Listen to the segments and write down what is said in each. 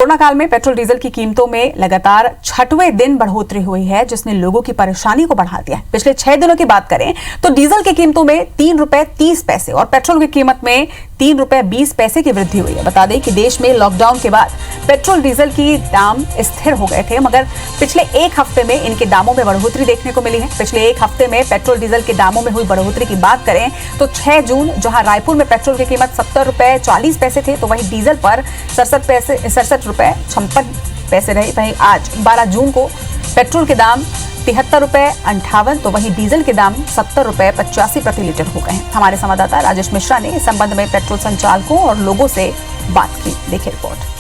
Corona काल में petrol diesel की कीमतों में लगातार 6वें दिन बढ़ोतरी हुई है, जिसने लोगों की परेशानी को बढ़ा दिया है। पिछले 6 दिनों की बात करें तो डीजल की कीमतों में 3 रुपए 30 पैसे और पेट्रोल की कीमत में 3 रुपए 20 पैसे की वृद्धि हुई है। बता दें कि देश में लॉकडाउन के बाद पेट्रोल डीजल की दाम स्थिर हो गए थे, मगर पिछले एक हफ्ते में इनके दामों में बढ़ोतरी देखने को मिली है। पिछले एक हफ्ते में पेट्रोल डीजल के दामों में हुई बढ़ोतरी की बात करें तो 6 जून जहां रायपुर में पेट्रोल की कीमत 70 रुपए 40 पैसे थे, तो वहीं डीजल पर 67 रुपए 56 पैसे रही। वहीं आज 12 जून को पेट्रोल के दाम 73 रुपए 58, तो वहीं डीजल के दाम 70 रुपए 85 प्रति लीटर हो गए हैं। हमारे संवाददाता राजेश मिश्रा ने इस संबंध में पेट्रोल संचालकों और लोगों से बात की। देखिए रिपोर्ट।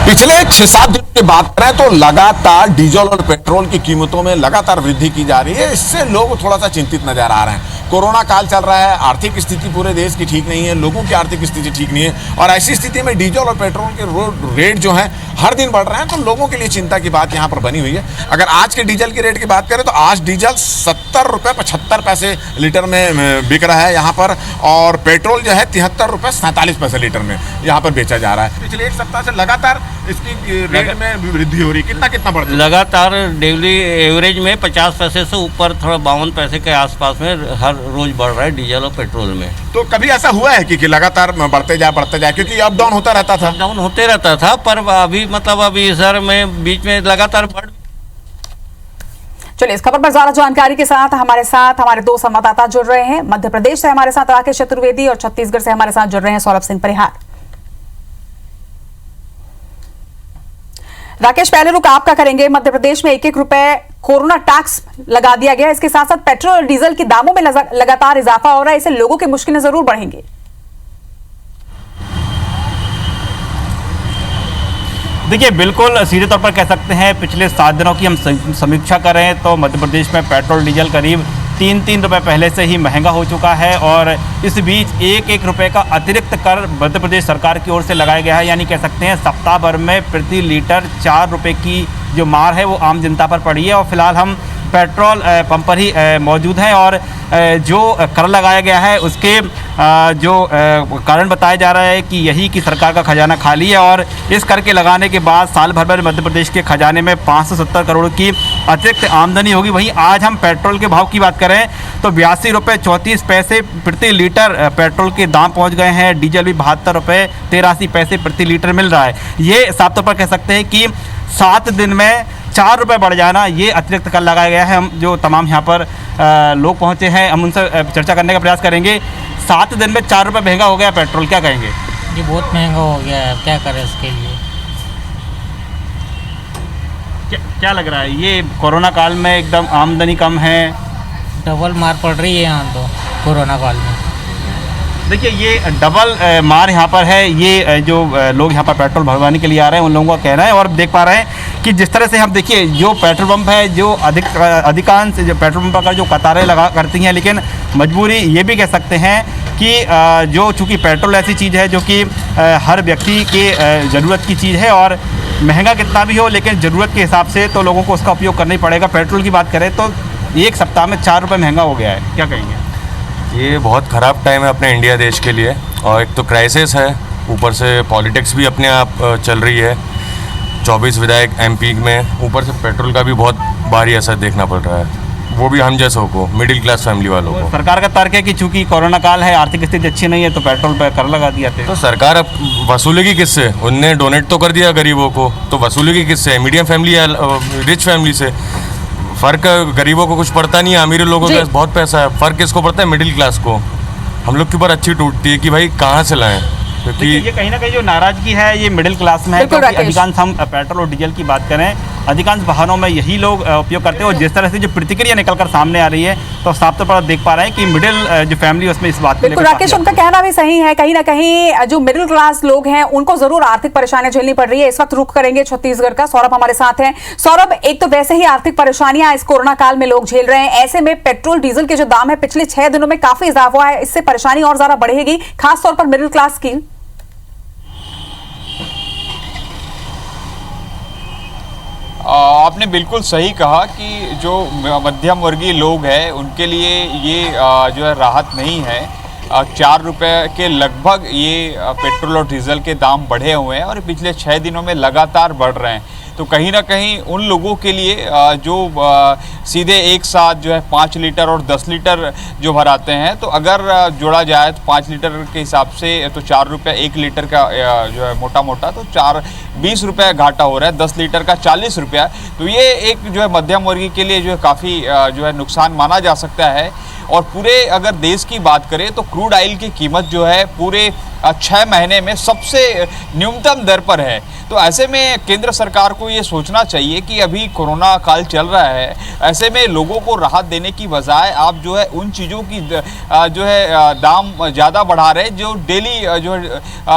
पिछले 6-7 दिन की बात करें तो लगातार डीजल और पेट्रोल की कीमतों में लगातार वृद्धि की जा रही है। इससे लोग थोड़ा सा चिंतित नजर आ रहे हैं। कोरोना काल चल रहा है, आर्थिक स्थिति पूरे देश की ठीक नहीं है, लोगों की आर्थिक स्थिति ठीक नहीं है और ऐसी स्थिति में डीजल और पेट्रोल के रेट जो हैं हर दिन बढ़ रहे हैं, तो लोगों के लिए चिंता की बात यहाँ पर बनी हुई है। अगर आज के डीजल के रेट की बात करें तो आज डीजल 70 रुपए 75 पैसे लीटर में बिक रहा है यहाँ पर, और पेट्रोल जो है 73 रुपए 47 पैसे लीटर में यहाँ पर बेचा जा रहा है। पिछले एक सप्ताह से लगातार इसकी रेट में वृद्धि हो रही है। कितना बढ़ रहा है? लगातार डेली एवरेज में 50 पैसे से ऊपर, थोड़ा 52 पैसे के आसपास में हर रोज बढ़ रहा है डीजल और पेट्रोल में। तो कभी ऐसा हुआ है कि लगातार बढ़ते जाए, क्योंकि अप डाउन होता रहता था? डाउन होते रहता था, पर अभी सर में बीच में लगातार बढ़। चलिए इस खबर पर ज्यादा जानकारी के साथ हमारे दो संवाददाता जुड़ रहे हैं। मध्य प्रदेश से हमारे साथ राकेश चतुर्वेदी और छत्तीसगढ़ से हमारे साथ जुड़ रहे हैं सौरभ सिंह परिहार। राकेश, पहले रुख आपका करेंगे। मध्य प्रदेश में 1-1 रुपए कोरोना टैक्स लगा दिया गया। इसके साथ साथ पेट्रोल और डीजल के दामों में लगातार इजाफा हो रहा है। इससे लोगों की मुश्किलें जरूर बढ़ेंगी। देखिए, बिल्कुल सीधे तौर पर कह सकते हैं पिछले 7 दिनों की हम समीक्षा करें तो मध्य प्रदेश में पेट्रोल डीजल करीब 3-3 रुपये पहले से ही महंगा हो चुका है और इस बीच 1-1 रुपये का अतिरिक्त कर मध्य प्रदेश सरकार की ओर से लगाया गया है। यानी कह सकते हैं सप्ताह भर में प्रति लीटर 4 रुपये की जो मार है वो आम जनता पर पड़ी है। और फिलहाल हम पेट्रोल पंप पर ही मौजूद हैं और जो कर लगाया गया है उसके जो कारण बताया जा रहा है कि यही कि सरकार का खजाना खाली है और इस कर के लगाने के बाद साल भर में मध्य प्रदेश के खजाने में 570 करोड़ की अतिरिक्त आमदनी होगी। वहीं आज हम पेट्रोल के भाव की बात करें तो 82 रुपये 34 पैसे प्रति लीटर पेट्रोल के दाम पहुंच गए हैं। डीजल भी 72 रुपये 83 पैसे प्रति लीटर मिल रहा है। ये साफ तौर पर कह सकते हैं कि 7 दिन में 4 रुपये बढ़ जाना, ये अतिरिक्त कर लगाया गया है। हम जो तमाम यहाँ पर लोग पहुँचे हैं हम उनसे चर्चा करने का प्रयास करेंगे। 7 दिन में 4 रुपये महंगा हो गया पेट्रोल, क्या कहेंगे? ये बहुत महंगा हो गया है, क्या करें इसके लिए। क्या लग रहा है, ये कोरोना काल में एकदम आमदनी कम है, डबल मार पड़ रही है यहाँ तो कोरोना काल में। देखिए ये डबल मार यहाँ पर है। ये जो लोग यहाँ पर पेट्रोल भरवाने के लिए आ रहे हैं उन लोगों का कहना है और देख पा रहे हैं कि जिस तरह से हम देखिए जो पेट्रोल पंप है, जो अधिकांश जो पेट्रोल पंप पर जो कतारें लगा करती हैं, लेकिन मजबूरी ये भी कह सकते हैं कि जो चूँकि पेट्रोल ऐसी चीज़ है जो कि हर व्यक्ति के ज़रूरत की चीज़ है और महंगा कितना भी हो लेकिन ज़रूरत के हिसाब से तो लोगों को उसका उपयोग करना ही पड़ेगा। पेट्रोल की बात करें तो एक सप्ताह में 4 रुपये महंगा हो गया है, क्या कहेंगे? ये बहुत ख़राब टाइम है अपने इंडिया देश के लिए और एक तो क्राइसिस है, ऊपर से पॉलिटिक्स भी अपने आप चल रही है। 24 विधायक एमपी में, ऊपर से पेट्रोल का भी बहुत भारी असर देखना पड़ रहा है, वो भी हम जैसों को, मिडिल क्लास फैमिली वालों को। सरकार का तर्क है कि चूंकि कोरोना काल है, आर्थिक स्थिति अच्छी नहीं है तो पेट्रोल पर कर लगा दिया था। तो सरकार अब वसूलेगी किससे? उनने डोनेट तो कर दिया गरीबों को, तो वसूलेगी किससे? मीडियम फैमिली या रिच फैमिली से। फ़र्क गरीबों को कुछ पड़ता नहीं है, अमीर लोगों के पास बहुत पैसा है। फ़र्क किसको पड़ता है? मिडिल क्लास को। हम लोग के ऊपर अच्छी टूटती है कि भाई कहाँ से लाएं, क्योंकि ये कहीं ना कहीं जो नाराज़गी है ये मिडिल क्लास में है। क्योंकि अधिकांश हम पेट्रोल और डीजल की बात करें, अधिकांश वाहनों में यही लोग उपयोग करते हैं और जिस तरह से जो प्रतिक्रिया निकलकर सामने आ रही है तो साफ तौर पर देख पा रहे हैं कि मिडिल जो फैमिली उसमें इस बात को राकेश, उनका कहना भी सही है। कहीं ना कहीं जो मिडिल क्लास लोग हैं उनको जरूर आर्थिक परेशानियां झेलनी पड़ रही है। इस वक्त रुख करेंगे छत्तीसगढ़ का। सौरभ हमारे साथ हैं। सौरभ, एक तो वैसे ही आर्थिक परेशानियां इस कोरोना काल में लोग झेल रहे हैं, ऐसे में पेट्रोल डीजल के जो दाम है पिछले 6 दिनों में काफी इजाफा हुआ है, इससे परेशानी और ज्यादा बढ़ेगी खासतौर पर मिडिल क्लास की। आपने बिल्कुल सही कहा कि जो मध्यम वर्गीय लोग हैं उनके लिए ये जो है राहत नहीं है। 4 रुपए के लगभग ये पेट्रोल और डीजल के दाम बढ़े हुए हैं और पिछले 6 दिनों में लगातार बढ़ रहे हैं। तो कहीं ना कहीं उन लोगों के लिए जो सीधे एक साथ जो है 5 लीटर और 10 लीटर जो भराते हैं, तो अगर जोड़ा जाए तो 5 लीटर के हिसाब से तो 4 रुपये 1 लीटर का जो है मोटा मोटा तो 20 रुपये घाटा हो रहा है, 10 लीटर का 40 रुपया। तो ये एक जो है मध्यम वर्गीय के लिए जो है काफ़ी जो है नुकसान माना जा सकता है। और पूरे अगर देश की बात करें तो क्रूड ऑयल की कीमत जो है पूरे 6 महीने में सबसे न्यूनतम दर पर है। तो ऐसे में केंद्र सरकार को ये सोचना चाहिए कि अभी कोरोना काल चल रहा है, ऐसे में लोगों को राहत देने की बजाय आप जो है उन चीज़ों की जो है दाम ज़्यादा बढ़ा रहे हैं जो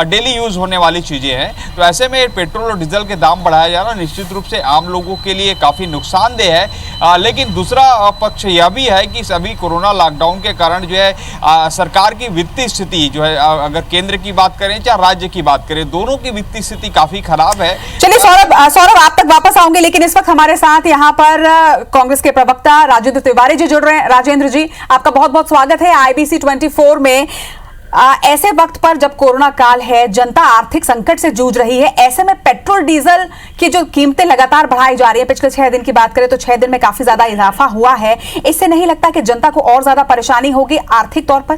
डेली यूज़ होने वाली चीज़ें हैं। तो ऐसे में पेट्रोल और डीजल के दाम बढ़ाया जाना निश्चित रूप से आम लोगों के लिए काफ़ी नुकसानदेह है। लेकिन दूसरा पक्ष यह भी है कि सभी कोरोना लॉकडाउन के कारण जो है सरकार की वित्तीय स्थिति जो है, अगर केंद्र की बात करें चाहे राज्य की बात करें, दोनों की वित्तीय स्थिति काफी खराब है। चलिए सौरभ आप तक वापस आऊंगे, लेकिन इस वक्त हमारे साथ यहाँ पर कांग्रेस के प्रवक्ता राजेंद्र तिवारी जी जुड़ रहे हैं। राजेंद्र जी, आपका बहुत बहुत स्वागत है IBC 24 में। ऐसे वक्त पर जब कोरोना काल है, जनता आर्थिक संकट से जूझ रही है, ऐसे में पेट्रोल डीजल की जो कीमतें लगातार बढ़ाई जा रही है, पिछले 6 दिन की बात करें तो 6 दिन में काफी ज्यादा इजाफा हुआ है, इससे नहीं लगता कि जनता को और ज्यादा परेशानी होगी आर्थिक तौर पर?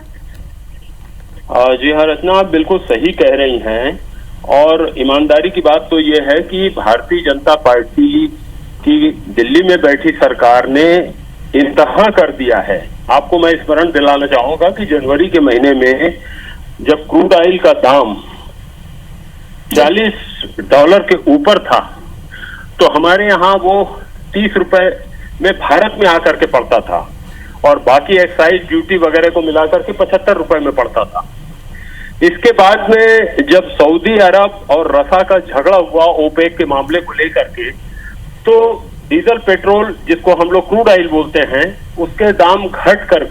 जी हाँ रचना, आप बिल्कुल सही कह रही हैं। और ईमानदारी की बात तो ये है कि भारतीय जनता पार्टी की दिल्ली में बैठी सरकार ने इंतहा कर दिया है। आपको मैं स्मरण दिलाना चाहूंगा कि जनवरी के महीने में जब क्रूड ऑयल का दाम $40 के ऊपर था तो हमारे यहाँ वो 30 रुपए में भारत में आकर के पड़ता था और बाकी एक्साइज ड्यूटी वगैरह को मिलाकर के 75 रुपए में पड़ता था। इसके बाद में जब सऊदी अरब और रसा का झगड़ा हुआ ओपेक के मामले को लेकर के, तो डीजल पेट्रोल जिसको हम लोग क्रूड ऑयल बोलते हैं उसके दाम घटकर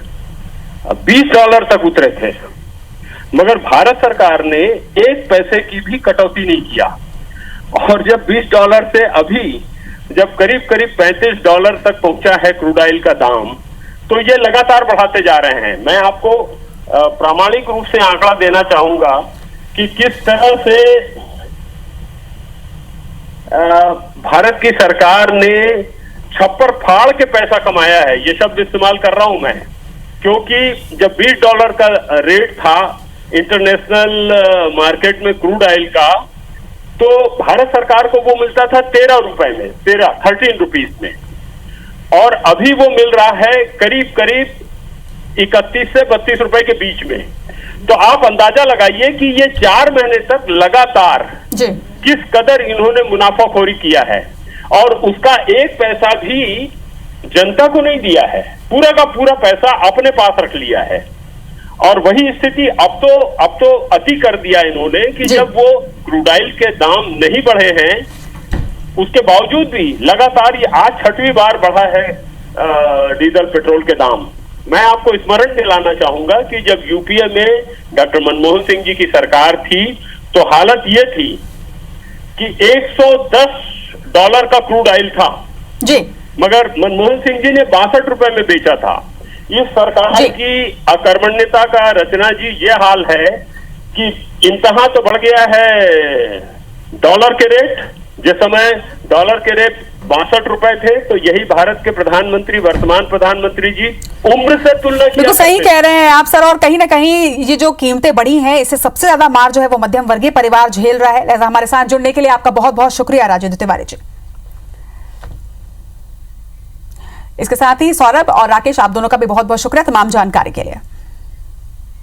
$20 तक उतरे थे, मगर भारत सरकार ने 1 पैसे की भी कटौती नहीं किया। और जब $20 से अभी जब करीब करीब $35 तक पहुंचा है क्रूड ऑयल का दाम, तो ये लगातार बढ़ाते जा रहे हैं। मैं आपको प्रामाणिक रूप से आंकड़ा देना चाहूंगा कि किस तरह से भारत की सरकार ने छप्पर फाड़ के पैसा कमाया है। ये शब्द इस्तेमाल कर रहा हूं मैं, क्योंकि जब $20 का रेट था इंटरनेशनल मार्केट में क्रूड ऑयल का, तो भारत सरकार को वो मिलता था 13 रुपए में, 13 रुपीज में, और अभी वो मिल रहा है करीब करीब 31 से 32 रुपए के बीच में। तो आप अंदाजा लगाइए कि ये 4 महीने तक लगातार किस कदर इन्होंने मुनाफाखोरी किया है, और उसका 1 पैसा भी जनता को नहीं दिया है, पूरा का पूरा पैसा अपने पास रख लिया है। और वही स्थिति अब तो अति कर दिया इन्होंने कि जब वो क्रूड ऑयल के दाम नहीं बढ़े हैं, उसके बावजूद भी लगातार ये आज 6वीं बार बढ़ा है डीजल पेट्रोल के दाम। मैं आपको स्मरण दिलाना चाहूंगा कि जब यूपीए में डॉक्टर मनमोहन सिंह जी की सरकार थी तो हालत ये थी कि $110 का क्रूड ऑयल था जी, मगर मनमोहन सिंह जी ने 62 रुपए में बेचा था। इस सरकार की अकर्मण्यता का रचना जी ये हाल है कि इंतहा तो बढ़ गया है डॉलर के रेट। जिस समय डॉलर के रेट 62 रुपए थे, तो यही भारत के प्रधानमंत्री, वर्तमान प्रधानमंत्री जी उम्र से तुलना किया। बिल्कुल सही कह रहे हैं आप सर, और कहीं ना कहीं ये जो कीमतें बढ़ी हैं इससे सबसे ज्यादा मार जो है वो मध्यम वर्गीय परिवार झेल रहा है। लिहाजा हमारे साथ जुड़ने के लिए आपका बहुत बहुत शुक्रिया राजेंद्र तिवारी जी। इसके साथ ही सौरभ और राकेश, आप दोनों का भी बहुत बहुत शुक्रिया तमाम जानकारी के लिए।